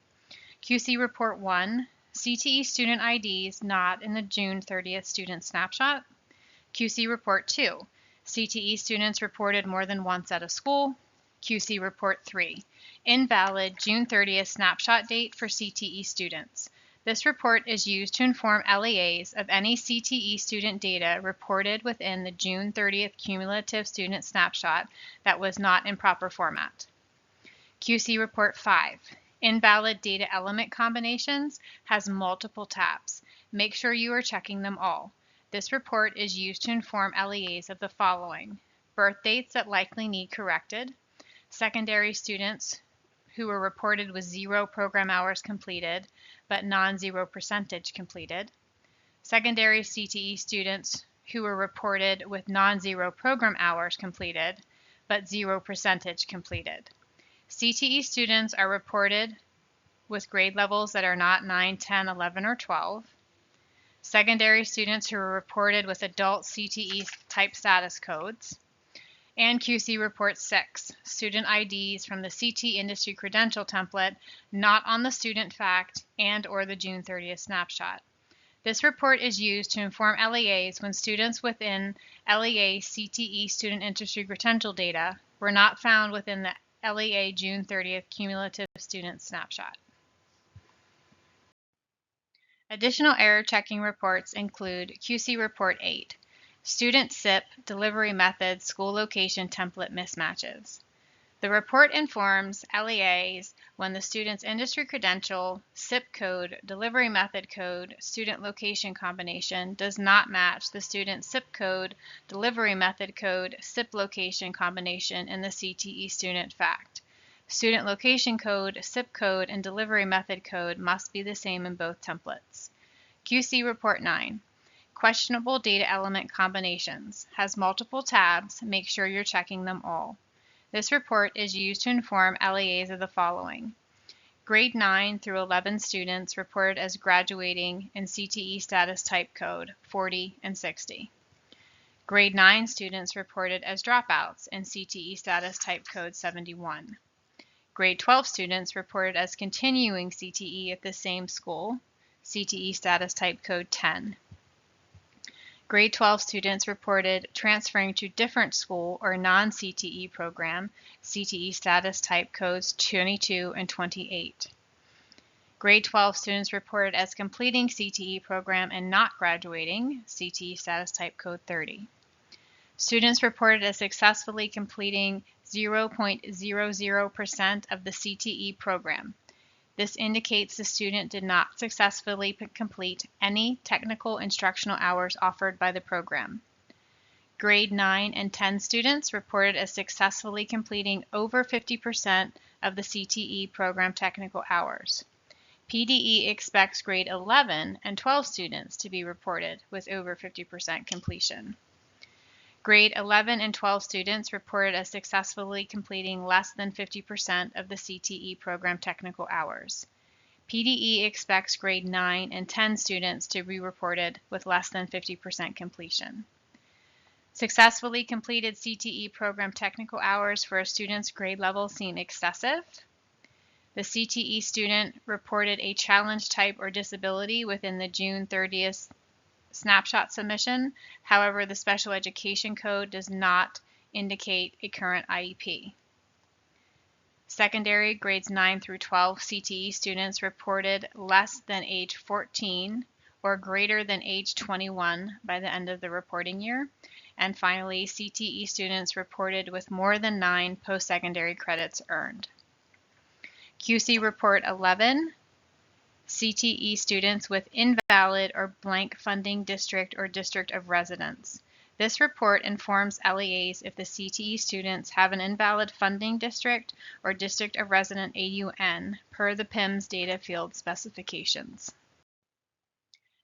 QC Report 1, CTE student IDs not in the June 30th student snapshot. QC Report 2, CTE students reported more than once at a school. QC Report 3, invalid June 30th snapshot date for CTE students. This report is used to inform LEAs of any CTE student data reported within the June 30th cumulative student snapshot that was not in proper format. QC Report 5, invalid data element combinations, has multiple tabs. Make sure you are checking them all. This report is used to inform LEAs of the following: birth dates that likely need corrected, secondary students who were reported with 0 program hours completed, but non-zero percentage completed, secondary CTE students who were reported with non-zero program hours completed, but 0 percentage completed. CTE students are reported with grade levels that are not 9, 10, 11, or 12. Secondary students who were reported with adult CTE type status codes. And QC Report 6, student IDs from the CT industry credential template not on the student fact and or the June 30th snapshot. This report is used to inform LEAs when students within LEA CTE student industry credential data were not found within the LEA June 30th cumulative student snapshot. Additional error checking reports include QC Report 8, student SIP delivery method school location template mismatches. The report informs LEAs when the student's industry credential, SIP code, delivery method code, student location combination does not match the student SIP code, delivery method code, SIP location combination in the CTE student fact. Student location code, SIP code, and delivery method code must be the same in both templates. QC Report 9, questionable data element combinations, has multiple tabs. Make sure you're checking them all. This report is used to inform LEAs of the following: grade 9 through 11 students reported as graduating in CTE status type code 40 and 60. Grade 9 students reported as dropouts in CTE status type code 71. Grade 12 students reported as continuing CTE at the same school, CTE status type code 10. Grade 12 students reported transferring to different school or non-CTE program, CTE status type codes 22 and 28. Grade 12 students reported as completing CTE program and not graduating, CTE status type code 30. Students reported as successfully completing 0.00% of the CTE program. This indicates the student did not successfully complete any technical instructional hours offered by the program. Grade 9 and 10 students reported as successfully completing over 50% of the CTE program technical hours. PDE expects grade 11 and 12 students to be reported with over 50% completion. Grade 11 and 12 students reported as successfully completing less than 50% of the CTE program technical hours. PDE expects grade 9 and 10 students to be reported with less than 50% completion. Successfully completed CTE program technical hours for a student's grade level seem excessive. The CTE student reported a challenge type or disability within the June 30th snapshot submission. However, the special education code does not indicate a current IEP. Secondary grades 9 through 12 CTE students reported less than age 14 or greater than age 21 by the end of the reporting year. And finally, CTE students reported with more than 9 post-secondary credits earned. QC Report 11, CTE students with invalid or blank funding district or district of residence. This report informs LEAs if the CTE students have an invalid funding district or district of resident AUN per the PIMS data field specifications.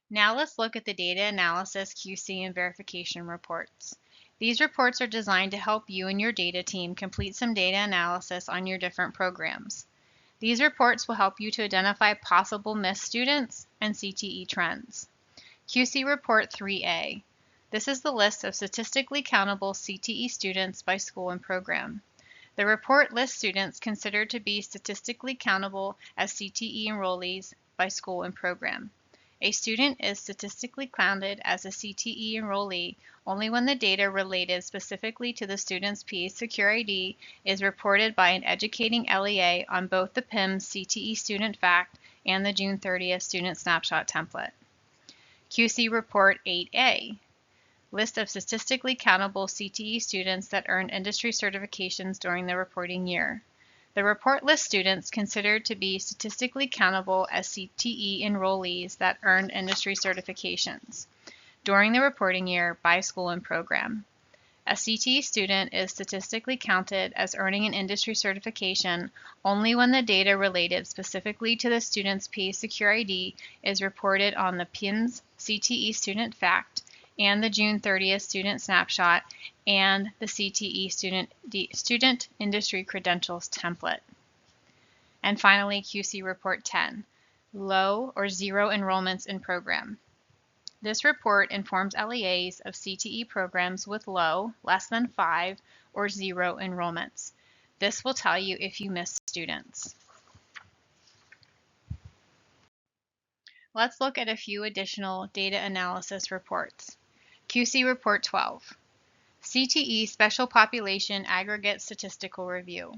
Now let's look at the data analysis, QC, and verification reports. These reports are designed to help you and your data team complete some data analysis on your different programs. These reports will help you to identify possible missed students and CTE trends. QC Report 3A. This is the list of statistically countable CTE students by school and program. The report lists students considered to be statistically countable as CTE enrollees by school and program. A student is statistically counted as a CTE enrollee only when the data related specifically to the student's PA Secure ID is reported by an educating LEA on both the PIMS CTE Student Fact and the June 30th Student Snapshot template. QC Report 8A. List of statistically countable CTE students that earned industry certifications during the reporting year. The report lists students considered to be statistically countable as CTE enrollees that earned industry certifications during the reporting year by school and program. A CTE student is statistically counted as earning an industry certification only when the data related specifically to the student's PA Secure ID is reported on the PIMS CTE Student Fact and the June 30th Student Snapshot and the CTE Student Industry Credentials template. And finally, QC Report 10, low or zero enrollments in program. This report informs LEAs of CTE programs with low, less than 5, or 0 enrollments. This will tell you if you miss students. Let's look at a few additional data analysis reports. QC Report 12, CTE Special Population Aggregate Statistical Review.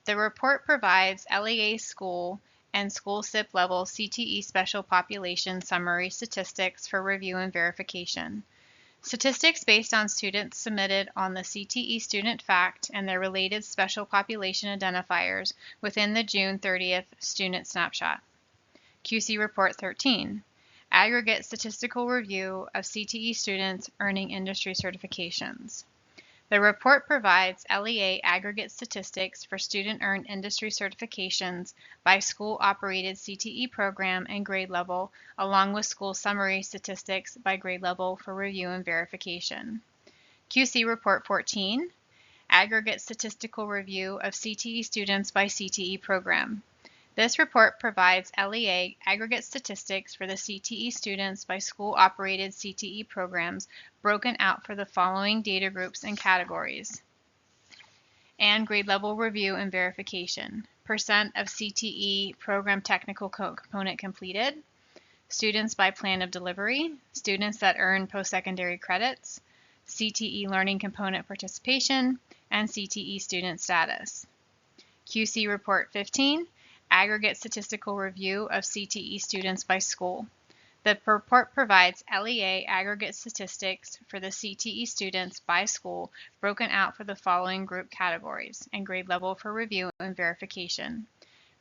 The report provides LEA school and school SIP level CTE special population summary statistics for review and verification. Statistics based on students submitted on the CTE Student Fact and their related special population identifiers within the June 30th Student Snapshot. QC Report 13, Aggregate Statistical Review of CTE Students Earning Industry Certifications. The report provides LEA aggregate statistics for student-earned industry certifications by school-operated CTE program and grade level, along with school summary statistics by grade level for review and verification. QC Report 14, Aggregate Statistical Review of CTE Students by CTE Program. This report provides LEA aggregate statistics for the CTE students by school-operated CTE programs broken out for the following data groups and categories. And grade level review and verification. Percent of CTE program technical component completed. Students by plan of delivery. Students that earn post-secondary credits. CTE learning component participation. And CTE student status. QC Report 15. Aggregate Statistical Review of CTE Students by School. The report provides LEA aggregate statistics for the CTE students by school broken out for the following group categories and grade level for review and verification.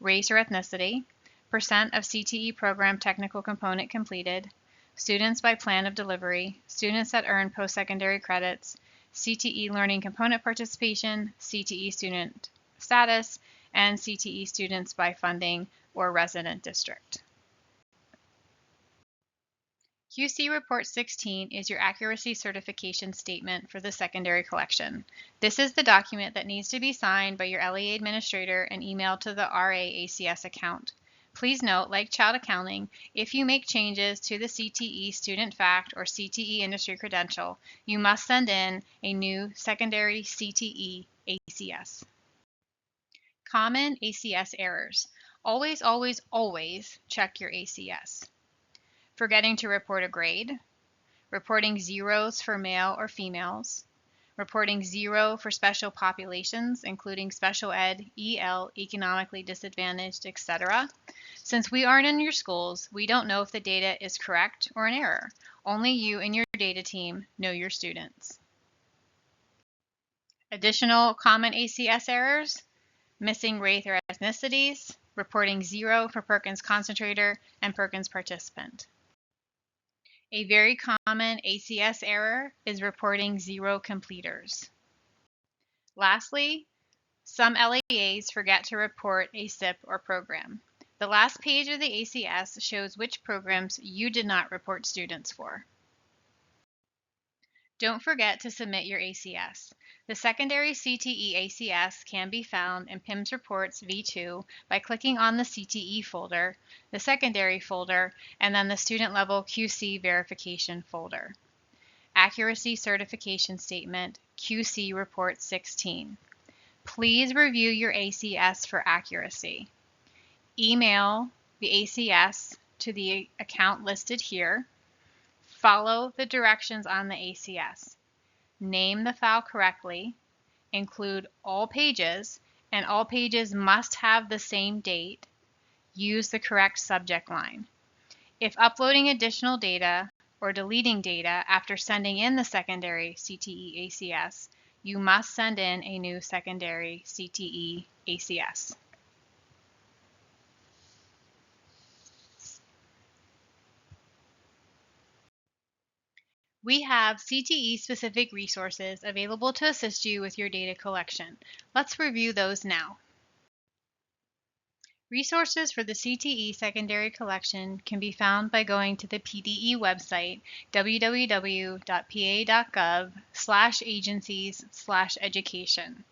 Race or ethnicity, percent of CTE program technical component completed, students by plan of delivery, students that earn post-secondary credits, CTE learning component participation, CTE student status, and CTE students by funding or resident district. QC Report 16 is your accuracy certification statement for the secondary collection. This is the document that needs to be signed by your LEA administrator and emailed to the RAACS account. Please note, like child accounting, if you make changes to the CTE Student Fact or CTE Industry Credential, you must send in a new secondary CTE ACS. Common ACS errors. Always, always, always check your ACS. Forgetting to report a grade, reporting zeros for male or females, reporting 0 for special populations, including special ed, EL, economically disadvantaged, etc. Since we aren't in your schools, we don't know if the data is correct or an error. Only you and your data team know your students. Additional common ACS errors: missing race or ethnicities, reporting 0 for Perkins concentrator and Perkins participant. A very common ACS error is reporting 0 completers. Lastly, some LEAs forget to report a SIP or program. The last page of the ACS shows which programs you did not report students for. Don't forget to submit your ACS. The secondary CTE ACS can be found in PIMS Reports V2 by clicking on the CTE folder, the secondary folder, and then the student level QC verification folder. Accuracy Certification Statement, QC Report 16. Please review your ACS for accuracy. Email the ACS to the account listed here. Follow the directions on the ACS. Name the file correctly. Include all pages, and all pages must have the same date. Use the correct subject line. If uploading additional data or deleting data after sending in the secondary CTE ACS, you must send in a new secondary CTE ACS. We have CTE-specific resources available to assist you with your data collection. Let's review those now. Resources for the CTE secondary collection can be found by going to the PDE website, www.pa.gov/agencies/education.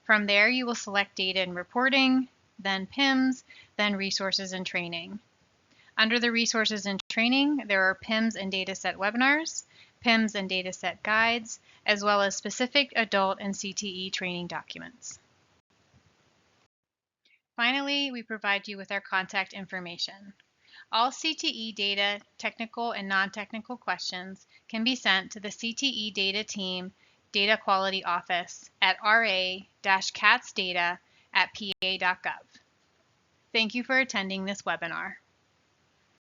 From there, you will select Data and Reporting, then PIMS, then Resources and Training. Under the Resources and Training, there are PIMS and Dataset webinars, PIMS and Dataset guides, as well as specific adult and CTE training documents. Finally, we provide you with our contact information. All CTE data, technical and non-technical questions can be sent to the CTE Data Team Data Quality Office at ra-catsdata@pa.gov. Thank you for attending this webinar.